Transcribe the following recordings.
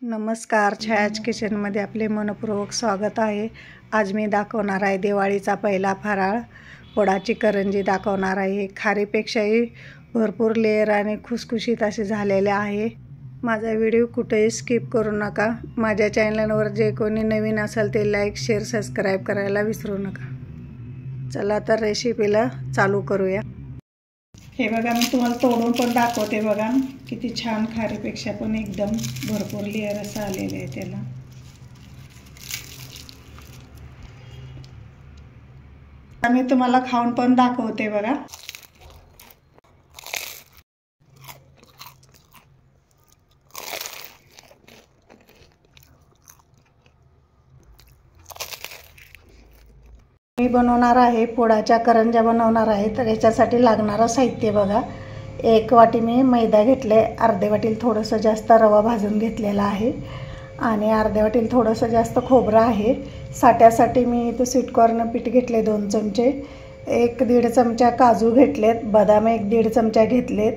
नमस्कार, छायाच किचनमध्ये आपले मनपूर्वक स्वागत आहे। आज मी दाखवणार आहे दिवाळीचा पहिला फराळ, पोळाची करंजी दाखवणार आहे। खारीपेक्षाही भरपूर लेयर आणि खुसखुशीत असे झालेले आहे। माझा व्हिडिओ कुठेही स्किप करू नका। माझ्या चॅनलवर जे कोणी नवीन असेल ते लाईक, शेअर, सबस्क्राईब करायला विसरू नका। चला तर रेसिपीला चालू करूया। हे बघा, मी तुम्हाला तोडून पण दाखवते। बघा किती छान, खारीपेक्षा पण एकदम भरपूर लेयर असं आलेलं आहे त्याला। मी तुम्हाला खाऊन पण दाखवते बघा। मी बनवणार आहे, पोळाच्या करंज्या बनवणार आहे। तर याच्यासाठी लागणारं साहित्य बघा, 1 वाटी मी मैदा घेतले, अर्धे वाटीला थोडंसं जास्त रवा भाजून घेतलेला आहे आणि अर्धे वाटीला थोडंसं जास्त खोबरं आहे। साठ्यासाठी मी इथं स्वीटकॉर्न पीठ घेतले 2 चमचे, 1-1.5 चमचा काजू घेतलेत, बदाम 1-1.5 चमचा घेतलेत,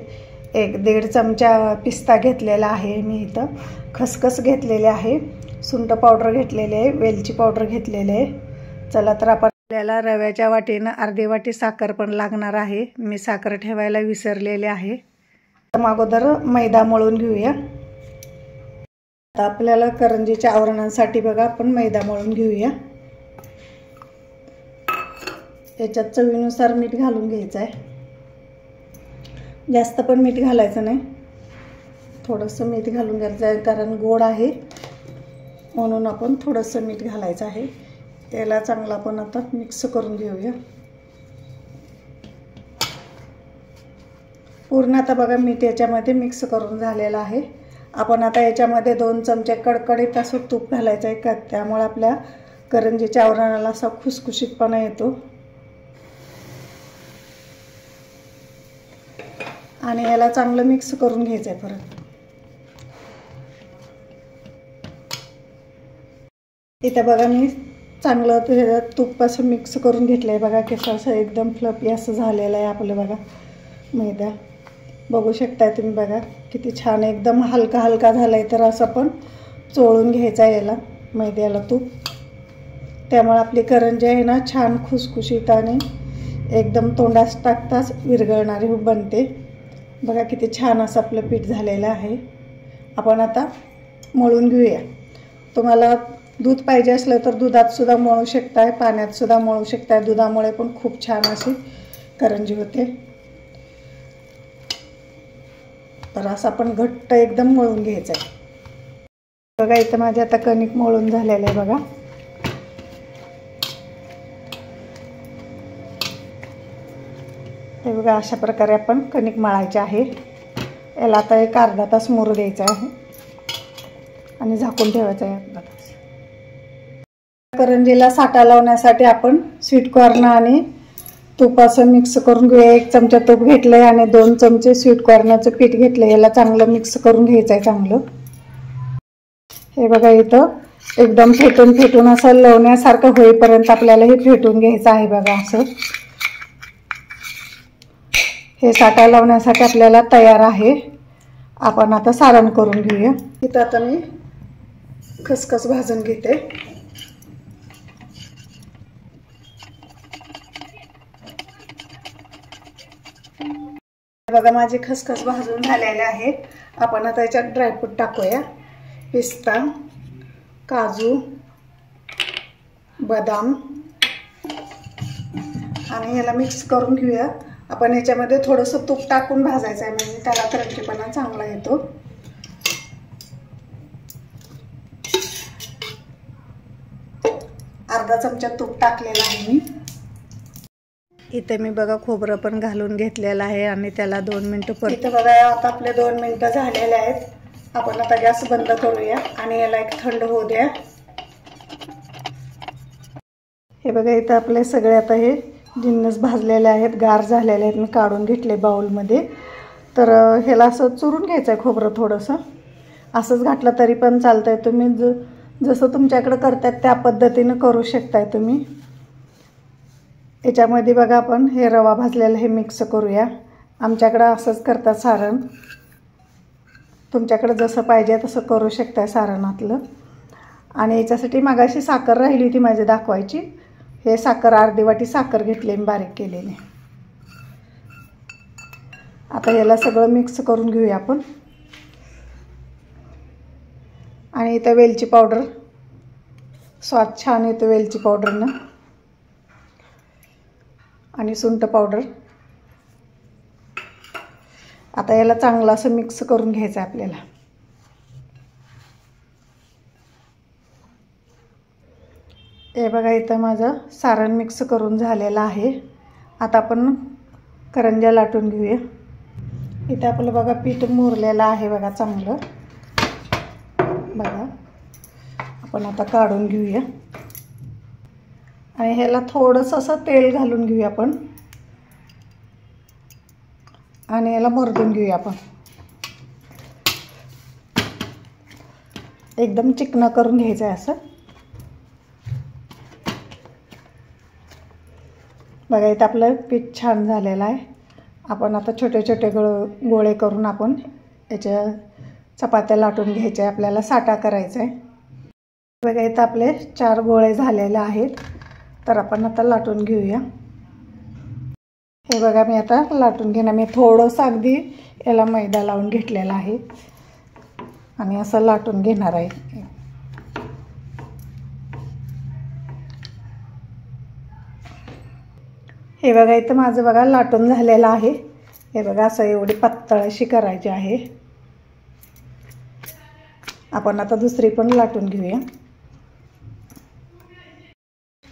1-1.5 चमचा पिस्ता घेतलेला आहे मी इथं, खसखस घेतलेले आहे, सुंठ पावडर घेतलेले आहे, वेलची पावडर घेतलेले आहे। चला तर आपण आपल्याला रव्याच्या वाटीनं अर्धी वाटी साखर पण लागणार आहे। मी साखर ठेवायला विसरलेले आहे। तर अगोदर मैदा मळून घेऊया। आता आपल्याला करंजीच्या आवरणासाठी बघा आपण मैदा मळून घेऊया। याच्यात चवीनुसार मीठ घालून घ्यायचं आहे, जास्त पण मीठ घालायचं नाही, थोडंसं मीठ घालून घ्यायचं आहे, कारण गोड आहे म्हणून आपण थोडंसं मीठ घालायचं आहे। याला चांगला आपण आता मिक्स करून घेऊया पूर्ण। आता बघा मीठ याच्यामध्ये मिक्स करून झालेलं आहे। आपण आता याच्यामध्ये 2 चमचे कडकडीत असं तूप घालायचं आहे का, त्यामुळे आपल्या करंजीच्या आवरणाला असा खुसखुशीतपणा येतो। आणि याला चांगलं मिक्स करून घ्यायचं आहे परत। इथे बघा मी चांगलं ते तूप असं मिक्स करून घेतलं आहे बघा, कसं असं एकदम फ्लफी असं झालेलं आहे आपलं बघा मैदा। बघू शकता तुम्ही बघा किती छान एकदम हलका हलका झाला आहे। तर असं पण चोळून घ्यायचं आहे याला, मैद्याला तूप, त्यामुळे आपली करंजी आहे ना छान खुसखुशीत आणि एकदम तोंडात टाकताच विरघळणारी बनते। बघा किती छान असं आपलं पीठ झालेलं आहे। आपण आता मळून घेऊया। तुम्हाला दूध पाहिजे असलं तर दुधात सुद्धा मळू शकताय, पाण्यात सुद्धा मळू शकताय, दुधामुळे पण खूप छान अशी करंजी होते। तर असं आपण घट्ट एकदम मळून घ्यायचं आहे बघा। इथं माझे आता कणिक मळून झालेलं आहे बघा। हे बघा अशा प्रकारे आपण कणिक मळायचे आहे। याला आता एक अर्धा तास मुरू द्यायचा आहे आणि झाकून ठेवायचं आहे अर्धा तास। करंजीला साठा लावण्यासाठी आपण स्वीटकॉर्न आणि तूप असं मिक्स करून घेऊया। 1 चमचा तूप घेतलंय आणि 2 चमचे स्वीटकॉर्नचं पीठ घेतलंय। याला चांगलं मिक्स करून घ्यायचं आहे चांगलं। हे बघा इथं एकदम फेटून असं लवण्यासारखं होईपर्यंत आपल्याला हे फेटून घ्यायचं आहे बघा असं। हे साठा लावण्यासाठी आपल्याला तयार आहे। आपण आता सारण करून घेऊया। इथं आता मी खसखस भाजून घेते। बघा माझे खसखस भाजून झालेले आहे। आपण आता याच्यात ड्रायफ्रूट टाकूया, पिस्ता, काजू, बदाम आणि याला मिक्स करून घेऊया। आपण याच्यामध्ये थोडंसं तूप टाकून भाजायचं आहे, म्हणजे त्याला क्रंचीपणा चांगला येतो। अर्धा चमचा तूप टाकलेला आहे मी इथे। मी बघा खोबरं पण घालून घेतलेलं आहे आणि त्याला 2 मिनिटं परत। इथे बघा आता आपले 2 मिनिटं झालेले आहेत। आपण आता गॅस बंद करूया आणि याला एक थंड होऊ द्या। हे बघा इथं आपले सगळे आता हे जिन्नस भाजलेले आहेत, गार झालेले आहेत, मी काढून घेतले बाउलमध्ये। तर ह्याला असं चुरून घ्यायचं आहे खोबरं थोडंसं, असंच घातलं तरी पण चालतंय। तुम्ही जसं तुमच्याकडे करतात त्या पद्धतीनं करू शकताय तुम्ही। याच्यामध्ये बघा आपण हे रवा भाजलेला हे मिक्स करूया। आमच्याकडे असंच करतात सारण। तुमच्याकडे जसं पाहिजे तसं करू शकताय सारणातलं. आणि याच्यासाठी मागाशी साखर राहिली होती माझी दाखवायची. हे साखर अर्धी वाटी साखर घेतली मी बारीक केलेली. आता याला सगळं मिक्स करून घेऊया आपण. आणि इथं वेलची पावडर, स्वाद छान येतो वेलची पावडरनं. आणि सुंठ पावडर. आता याला चांगलं असं मिक्स करून घ्यायचं आपल्याला. हे बघा इथं माझं सारण मिक्स करून झालेलं आहे. आता आपण करंज्या लाटून घेऊया. इथं आपलं बघा पीठ मुरलेलं आहे बघा चांगलं. बघा आपण आता काढून घेऊया. आणि ह्याला थोडंसं असं तेल घालून घेऊया आपण. आणि याला मर्दून घेऊया आपण. एकदम चिकनं करून घ्यायचं आहे असं. बघा इथं आपलं पीठ छान झालेलं आहे. आपण आता छोटे छोटे गोळे करून आपण याच्या चपात्या लाटून घ्यायच्या आहे. आपल्याला साठा करायचा आहे. बघा इथं आपले 4 गोळे झालेले आहेत. तर आपण आता लाटून घेऊया. हे बघा मी आता लाटून घेणार. मी थोडंसं अगदी याला मैदा लावून घेतलेला आहे. आणि असं लाटून घेणार आहे. हे बघा इथं माझं बघा लाटून झालेलं आहे. हे बघा असं एवढी पातळ अशी करायची आहे. आपण आता दुसरी पण लाटून घेऊया.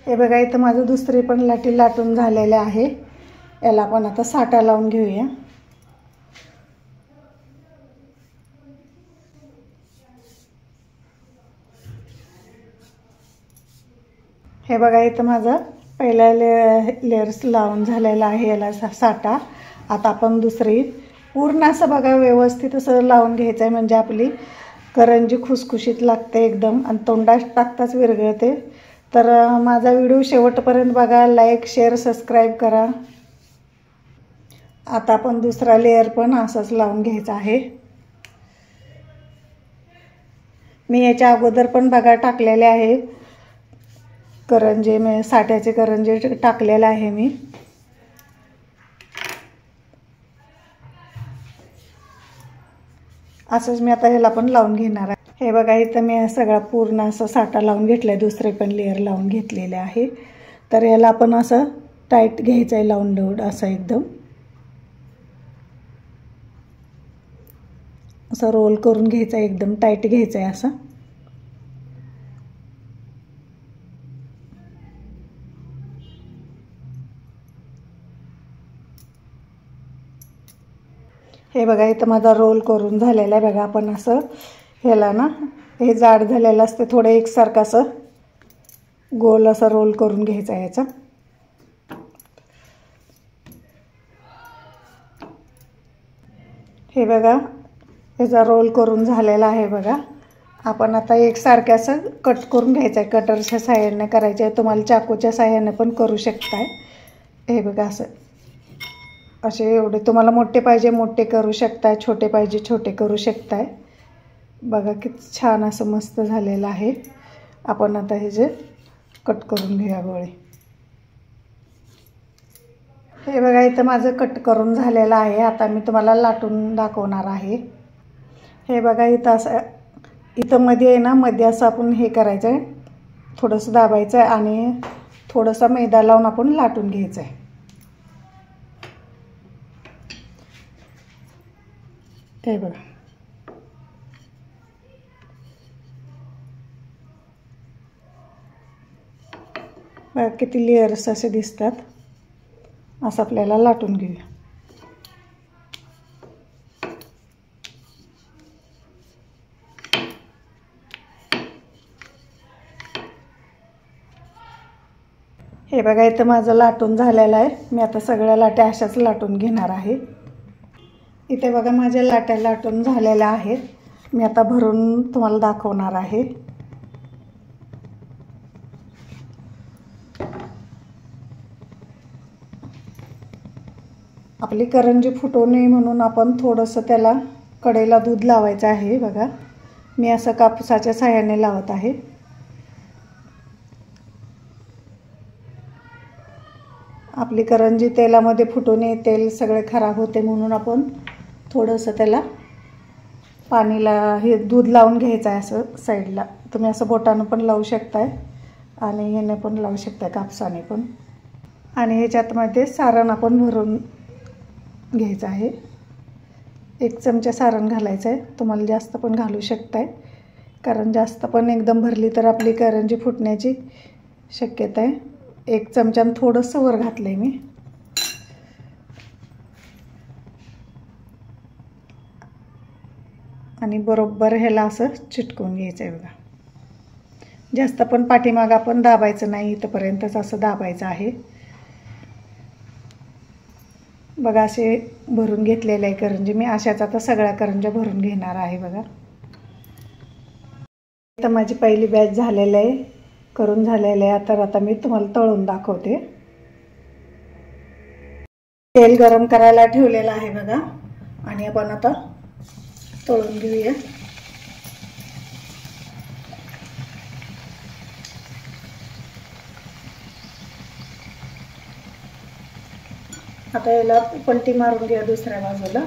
हे बघा इथं माझं दुसरी पण लाटी लाटून झालेले आहे. याला आपण आता साठा लावून घेऊया. हे बघा इथं माझं पहिला लेयर्स लावून झालेला आहे याला साठा. आता आपण दुसरी पूर्ण असं बघा व्यवस्थित असं लावून घ्यायचं आहे. म्हणजे आपली करंजी खुसखुशीत लागते एकदम. आणि तोंडात टाकताच विरघळते. तर माझा व्हिडिओ शेवटपर्यंत बघा. लाईक शेअर सबस्क्राईब करा. आता आपण दुसरा लेयर पण असंच लावून घ्यायचा आहे. मी याच्या अगोदर पण बघा टाकलेले आहे करंजे. मी साठ्याचे करंजे टाकलेले आहे मी. असंच मी आता ह्याला पण लावून घेणार आहे. हे बघा इथं मी सगळा पूर्ण असं साठा लावून घेतला आहे. दुसरे पण लेयर लावून घेतलेले आहे. तर याला आपण असं टाईट घ्यायचं आहे लावून असं एकदम असं रोल करून घ्यायचं आहे. एकदम टाईट घ्यायचं आहे असं. हे बघा इथं माझा रोल करून झालेला आहे. बघा आपण असं ह्याला ना हे जाड झालेलं असते थोडं एकसारखं असं गोल असं रोल करून घ्यायचं आहे याचा. हे बघा ह्याचा रोल करून झालेला आहे बघा. आपण आता एकसारखं असं कट करून घ्यायचं आहे. कटरच्या साहाय्याने करायचं आहे. तुम्हाला चाकूच्या साहाय्याने पण करू शकताय. हे बघा असं असे एवढे तुम्हाला मोठे पाहिजे मोठे करू शकताय. छोटे पाहिजे छोटे करू शकताय. बघा किती छान असं मस्त झालेलं आहे. आपण आता हे जे कट करून घेऊया गोळे. हे बघा इथं माझं कट करून झालेलं आहे. आता मी तुम्हाला लाटून दाखवणार आहे. हे बघा इथं असं इथं मध्ये आहे ना मध्ये असं आपण हे करायचं आहे. थोडंसं दाबायचं आहे आणि थोडासा मैदा लावून आपण लाटून घ्यायचं आहे. हे बघा बघा किती लेयर्स असे दिसतात. असं आपल्याला लाटून घेऊया. हे बघा इथं माझं लाटून झालेलं आहे. मी आता सगळ्या लाट्या अशाच लाटून घेणार आहे. इथे बघा माझ्या लाट्या लाटून झालेल्या आहेत. मी आता भरून तुम्हाला दाखवणार आहे. आपली करंजी फुटू नये म्हणून आपण थोडंसं त्याला कढईला दूध लावायचं आहे बघा. मी असं कापसाच्या साह्याने लावत आहे. आपली करंजी तेलामध्ये फुटू नये, तेल सगळे खराब होते म्हणून आपण थोडंसं त्याला पाणीला हे दूध लावून घ्यायचं आहे असं साईडला. तुम्ही असं बोटानं पण लावू शकताय आणि ह्याने पण लावू शकताय, कापसाने पण. आणि ह्याच्यामध्ये सारण आपण भरून घ्यायचं आहे. 1 चमचा सारण घालायचं आहे. तुम्हाला जास्त पण घालू शकताय, कारण जास्त पण एकदम भरली तर आपली करंजी फुटण्याची शक्यता आहे. 1 चमच्यानं थोडंसं वर घातलं आहे मी. आणि बरोबर ह्याला असं चिटकवून घ्यायचं आहे बघा. जास्त पण पाठीमागं आपण दाबायचं नाही, इथंपर्यंतच असं दाबायचं आहे बघा. असे भरून घेतलेले आहे करंजी मी. अशाच आता सगळ्या करंज्या भरून घेणार आहे बघा. तर माझी पहिली बॅच झालेलं आहे, करून झालेलं आहे. आता मी तुम्हाला तळून दाखवते. तेल गरम करायला ठेवलेलं आहे बघा, आणि आपण आता तळून घेऊया. आता याला पलटी मारून घ्या दुसऱ्या बाजूला.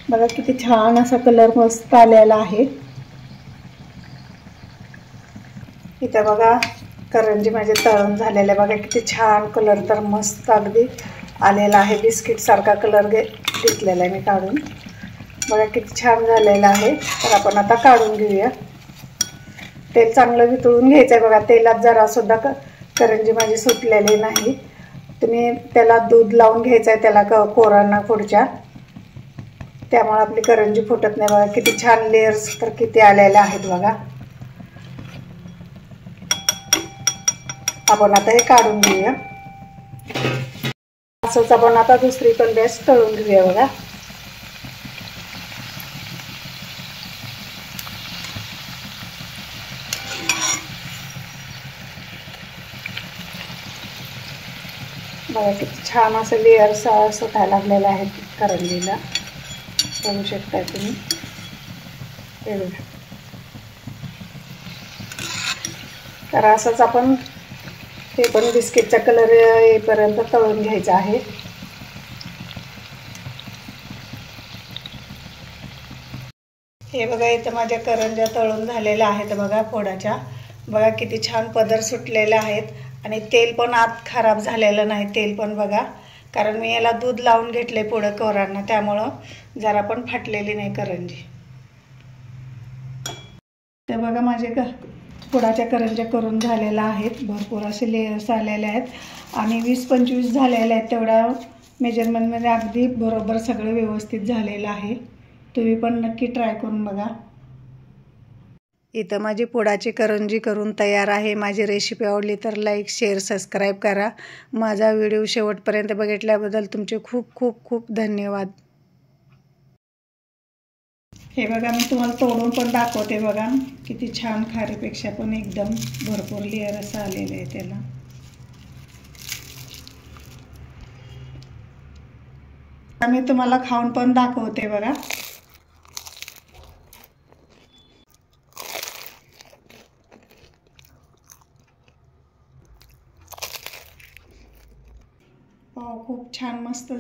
बघा किती छान असा कलर मस्त आलेला आहे. इथं बघा करंजी माझे तळून झालेले आहे बघा. किती छान कलर तर मस्त अगदी आलेला आहे. बिस्किट सारखा कलर घेतलेला आहे मी काढून. बघा किती छान झालेला आहे. तर आपण आता काढून घेऊया. तेल चांगलं वितळून घ्यायचं आहे बघा. तेलात जरा सुद्धा करंजी माझी सुटलेली नाही. तुम्ही त्याला दूध लावून घ्यायचं आहे त्याला कोरांना पुढच्या, त्यामुळे आपली करंजी फुटत नाही बघा. किती छान लेयर्स तर किती आलेले आहेत बघा. आपण आता हे काढून घेऊया. असंच आपण आता दुसरी पण बॅच तळून घेऊया बघा. बघा किती छान असं लेयर्स सुटायला लागलेलं आहे करंजीला, बघू शकताय तुम्ही. हे बघा. तर असंच आपण हे पण बिस्किटचा कलर येईपर्यंत तळून घ्यायचं आहे. हे बघा इथं माझ्या करंज्या तळून झालेल्या आहेत बघा फोडाच्या. बघा किती छान पदर सुटलेले आहेत, आणि तेल पण आत खराब झालेलं नाही. तेल पण बघा, कारण मी याला दूध लावून घेतले पुढं कोरांना, त्यामुळं जरा पण फाटलेली नाही करंजी. ते बघा माझे पुडाच्या करंज्या करून झालेल्या आहेत. भरपूर असे लेयर्स आलेले आहेत, आणि 20-25 झालेले आहेत. तेवढ्या मेजरमेंटमध्ये अगदी बरोबर सगळं व्यवस्थित झालेलं आहे. तुम्ही पण नक्की ट्राय करून बघा. इथं माझी पुडाची करंजी करून तयार आहे. माझी रेसिपी आवडली तर लाईक, शेअर, सबस्क्राईब करा. माझा व्हिडिओ शेवटपर्यंत बघितल्याबद्दल तुमचे खूप खूप खूप धन्यवाद. हे बघा मी तुम्हाला तोडून पण दाखवते बघा. किती छान, खारीपेक्षा पण एकदम भरपूर लेअर असं आलेलं आहे त्याला. मी तुम्हाला खाऊन पण दाखवते बघा. खूप छान मस्त